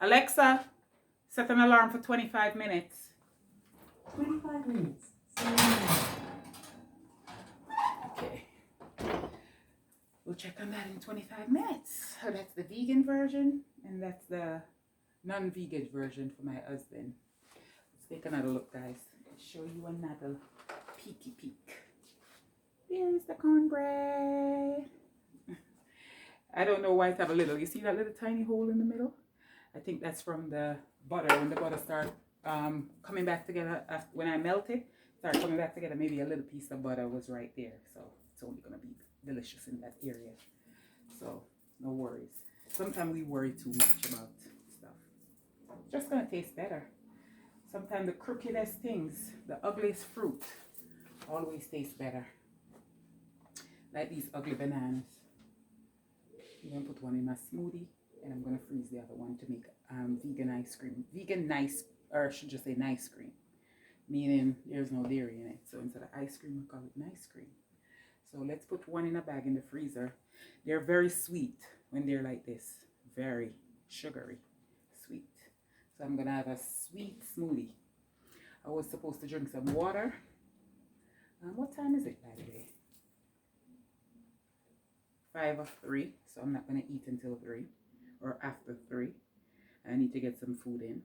Alexa, set an alarm for 25 minutes. 25 minutes. Starting now. Okay. We'll check on that in 25 minutes. So that's the vegan version, and that's the non-vegan version for my husband. Let's take another look, guys. I'll show you another peeky peek. There's the cornbread. I don't know why it have a little. You see that little tiny hole in the middle? I think that's from the butter. When the butter starts coming back together, after, when I melt it, start coming back together, maybe a little piece of butter was right there. So it's only going to be delicious in that area. So no worries. Sometimes we worry too much about stuff. It's just going to taste better. Sometimes the crookedest things, the ugliest fruit, always tastes better. Like these ugly bananas. I'm going to put one in my smoothie, and I'm going to freeze the other one to make vegan ice cream. Vegan nice, or I should just say nice cream, meaning there's no dairy in it. So instead of ice cream, we call it nice cream. So let's put one in a bag in the freezer. They're very sweet when they're like this. Very sugary, sweet. So I'm going to have a sweet smoothie. I was supposed to drink some water. What time is it, by the way? 5 or 3, so I'm not going to eat until 3 or after 3. I need to get some food in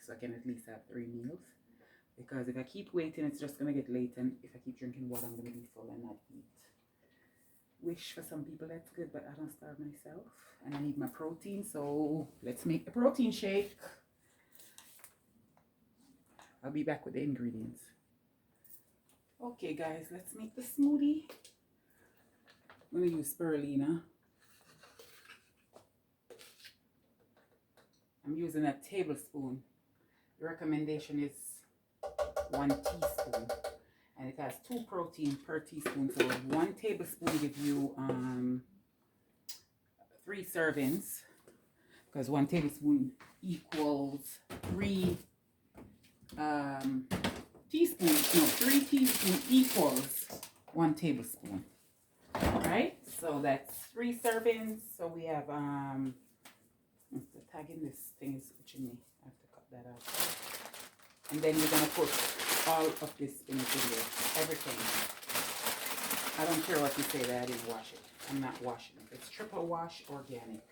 so I can at least have 3 meals, because if I keep waiting, it's just going to get late, and if I keep drinking water, I'm going to be full and not eat. Wish for some people that's good, but I don't starve myself, and I need my protein, so let's make the protein shake. I'll be back with the ingredients. Okay guys, let's make the smoothie. I'm going to use spirulina. I'm using a tablespoon. The recommendation is 1 teaspoon. And it has 2 protein per teaspoon. So 1 tablespoon gives you 3 servings. Because 1 tablespoon equals 3 teaspoons. No, 3 teaspoons equals 1 tablespoon. Right, so that's 3 servings. So we have the tag in this thing is itching me. I have to cut that out. And then you're gonna put all of this spinach in there, everything. I don't care what you say that I didn't wash it. I'm not washing it. It's triple wash organic.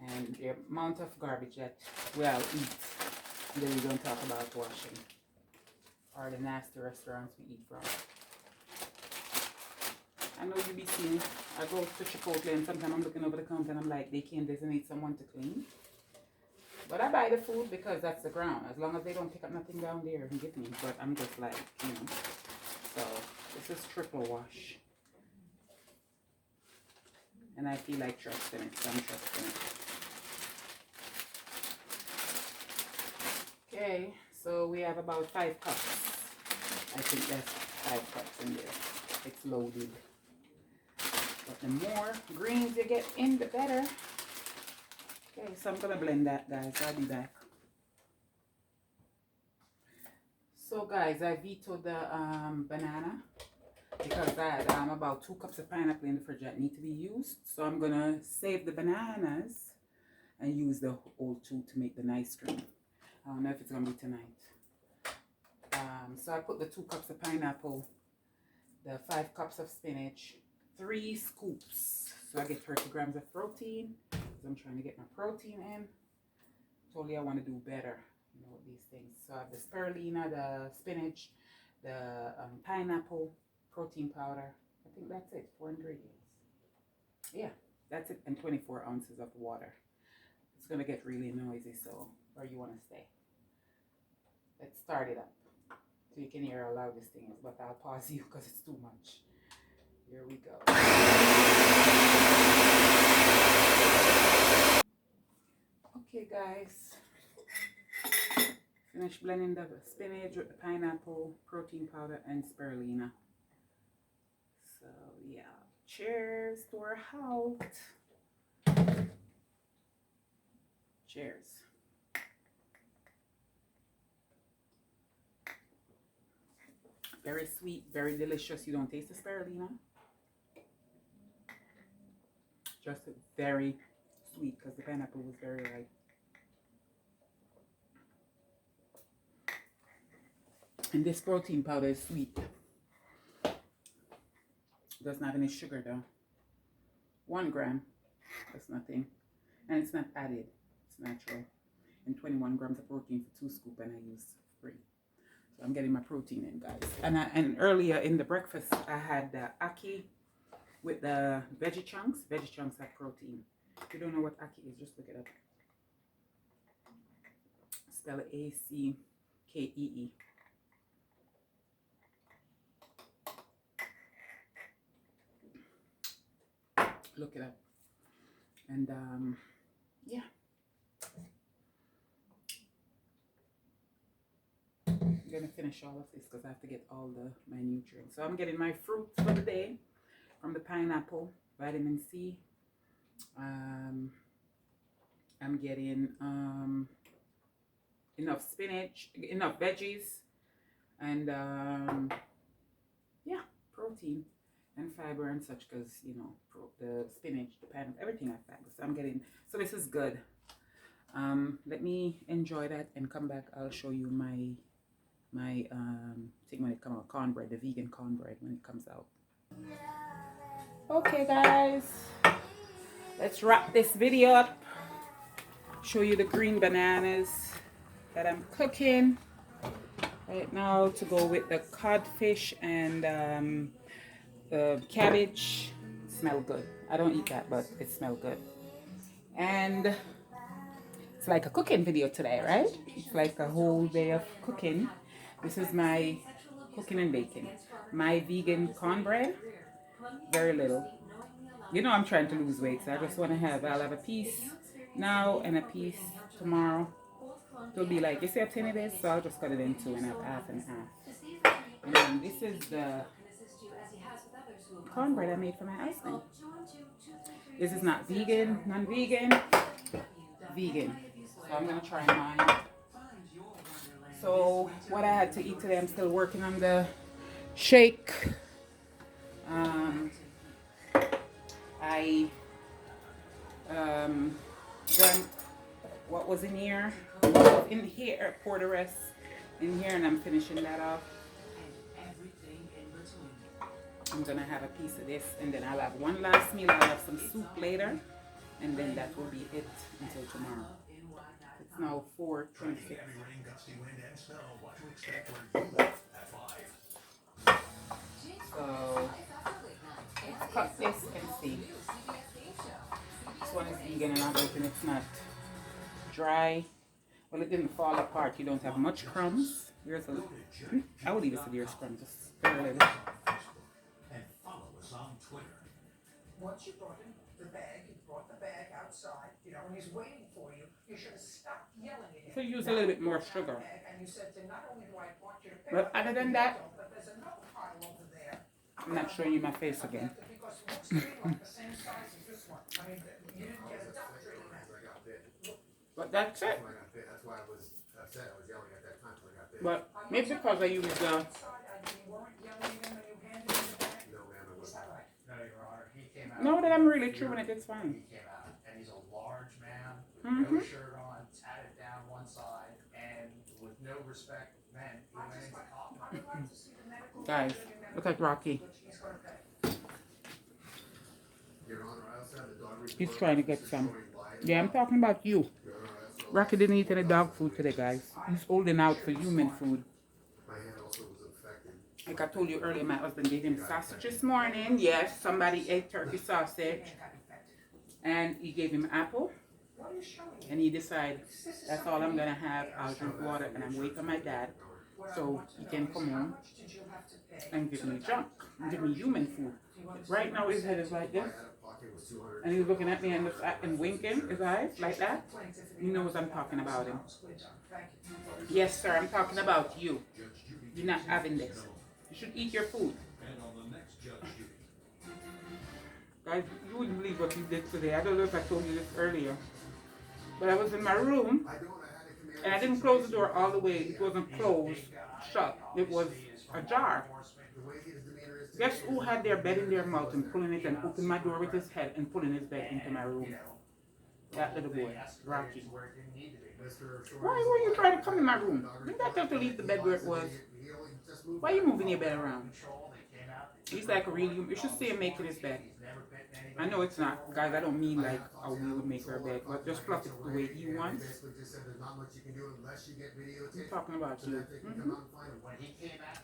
And the amount of garbage that we'll eat, and then we don't talk about washing, or the nasty restaurants we eat from. I know you be seeing, I go to Chipotle and sometimes I'm looking over the counter and I'm like, they can't designate someone to clean. But I buy the food because that's the ground. As long as they don't pick up nothing down there and give me. But I'm just like, you know. So this is triple wash. And I feel like trusting it, so I'm trusting it. Okay, so we have about 5 cups. I think that's 5 cups in there. It's loaded. But the more greens you get in, the better. Okay, so I'm gonna blend that, guys. I'll be back. So guys, I vetoed the banana because I had about 2 cups of pineapple in the fridge that need to be used. So I'm gonna save the bananas and use the whole 2 to make the nice cream. I don't know if it's gonna be tonight. So I put the 2 cups of pineapple, the 5 cups of spinach, 3 scoops. So I get 30 grams of protein. So I'm trying to get my protein in. Totally I want to do better, you know, with these things. So I have the spirulina, the spinach, the pineapple, protein powder. I think that's it, 4 ingredients. Yeah, that's it, and 24 ounces of water. It's going to get really noisy, so where you want to stay. Let's start it up. So you can hear how loud this thing is, but I'll pause you because it's too much. Here we go. Okay, guys. Finish blending the spinach with the pineapple, protein powder, and spirulina. So yeah, cheers to our health. Cheers. Very sweet, very delicious. You don't taste the spirulina. Just very sweet because the pineapple was very light. And this protein powder is sweet. Doesn't have any sugar though. 1 gram, that's nothing. And it's not added, it's natural. And 21 grams of protein for 2 scoops, and I use 3. So I'm getting my protein in, guys. And earlier in the breakfast, I had the ackee with the veggie chunks. Veggie chunks have protein. If you don't know what ackee is, just look it up. Spell it A-C-K-E-E. Look it up. And yeah. I'm gonna finish all of this because I have to get all my nutrients. So I'm getting my fruits for the day from the pineapple, vitamin C. I'm getting enough spinach, enough veggies, and yeah, protein and fiber and such, because you know the spinach, the pineapple, everything has fiber. So I'm getting, so this is good. Let me enjoy that and come back. I'll show you my thing when it comes out, cornbread, the vegan cornbread when it comes out. Okay guys, let's wrap this video up. Show you the green bananas that I'm cooking right now to go with the codfish and the cabbage. Smell good. I don't eat that, but it smells good. And it's like a cooking video today, right? It's like a whole day of cooking. This is my cooking and baking. My vegan cornbread, very little. You know I'm trying to lose weight, so I just want to I'll have a piece now and a piece tomorrow. It'll be like, you see how thin it is? So I'll just cut it in 2 and have half and half. And then this is the cornbread I made for my husband. This is not vegan, non-vegan, vegan. So I'm going to try mine. So what I had to eat today, I'm still working on the shake. I drank what was in here, poured the rest in here, and I'm finishing that off. I'm gonna have a piece of this, and then I'll have one last meal. I'll have some soup later, and then that will be it until tomorrow. It's now 4:26. So let's cut this and see. This one is vegan, and I'm hoping it's not dry. Well, it didn't fall apart. You don't have much crumbs. Here's a, I would leave it severe crumbs. Just very little. And follow us on Twitter. Once you brought him the bag, you brought the bag outside, you know, and he's waiting for you. You should have stopped yelling at him. So use a little bit more sugar. And you said, not only do I want you to pick but other than that, but there's another pile over there. I'm not showing you my face again. Because it looks to me like the same size as this one. I mean, you didn't get a duck treating that. But that's it. That's why I was upset. I was yelling at that time when I got bit. But maybe because I used You weren't yelling at him when you handed him the bag? No, ma'am, I wasn't. No, Your Honor, he came out. no, that I'm really chewing it. It's fine. He came out, and he's a large man, with Mhm. no shirt on, tatted down one side, and with no respect of men, he went into cop. Guys, look at Rocky. Your Honor, I also have the dog report. He's trying to get some. showing live. Yeah, I'm talking about you. Your Honor, I also- Rocky didn't eat any dog food today, guys. He's holding out for human food. My hand also was infected. Like I told you earlier, my husband gave him sausage this morning. Yes, somebody ate turkey sausage. And he gave him apple. And he decided, that's all I'm going to have. I'll drink water and I'm waiting for my dad. So he can come home and give me junk. And give me human food. Right now his head is like this. Rocky was 200. And he was looking at me and winking his eyes like that. He knows I'm talking about him. Yes, sir, I'm talking about you. You're not having this. You should eat your food. Guys, you wouldn't believe what he did today. I don't know if I told you this earlier. But I was in my room, and I didn't close the door all the way. It wasn't closed, shut. It was ajar. Guess who had their bed in their mouth and pulling it and opened my door with his head and pulling his bed into my room? That little boy, Rocky. Why were you trying to come in my room? Didn't I tell you to leave the bed where it was? Why are you moving your bed around? He's like really, you should see him making his bed. I know it's not, guys, I don't mean like how we would make our bed, but just fluff it the way he wants. I'm talking about you.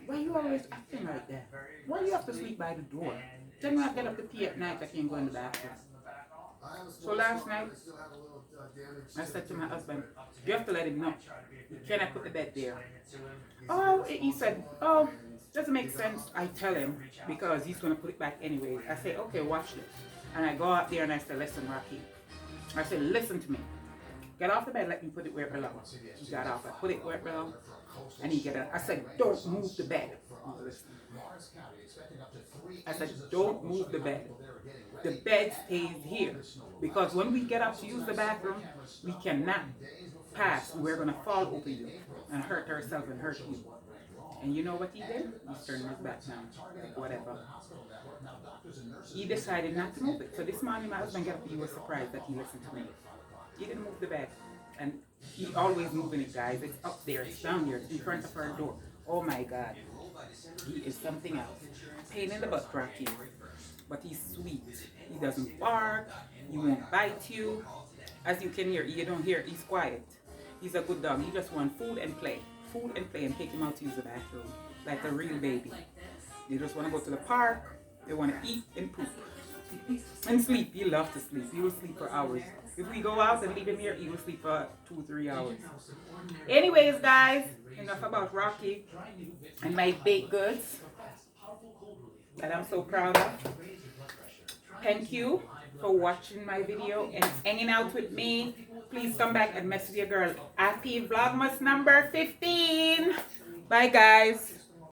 Why you always acting like that? Why do you have to sleep by the door? Then when I get up to pee at night, I can't go in the bathroom. So last night, I said to my husband, you have to let him know. You cannot put the bed there. Oh, he said, oh, doesn't make sense. I tell him because he's going to put it back anyway. I say, okay, watch this. And I go out there and I say, listen, Rocky. I say, listen to me. Get off the bed, let me put it where it belongs. He got off, I put it where it belongs. And he get up. I said, don't move the bed. I said, don't move the bed. The bed stays here. Because when we get up to use the bathroom, we cannot pass. We're going to fall over you and hurt ourselves and hurt you. And you know what he did? He's turning his back now. Like whatever. He decided not to move it. So this morning my husband got up and he was surprised that he listened to me. He didn't move the bed. And he always moving it, guys. It's up there, it's down there, it's in front of our door. Oh my God. He is something else. Pain in the butt, Rocky. But he's sweet. He doesn't bark. He won't bite you. As you can hear, you don't hear, he's quiet. He's a good dog. He just wants food and play. Food and play and take him out to use the bathroom. Like a real baby. They just want to go to the park. They want to eat and poop. And sleep. He loves to sleep. He will sleep for hours. If we go out and leave him here, he will sleep for 2-3 hours. Anyways, guys, enough about Rocky and my baked goods that I'm so proud of. Thank you for watching my video and hanging out with me. Please come back and message your girl. Happy Vlogmas number 15. Bye, guys.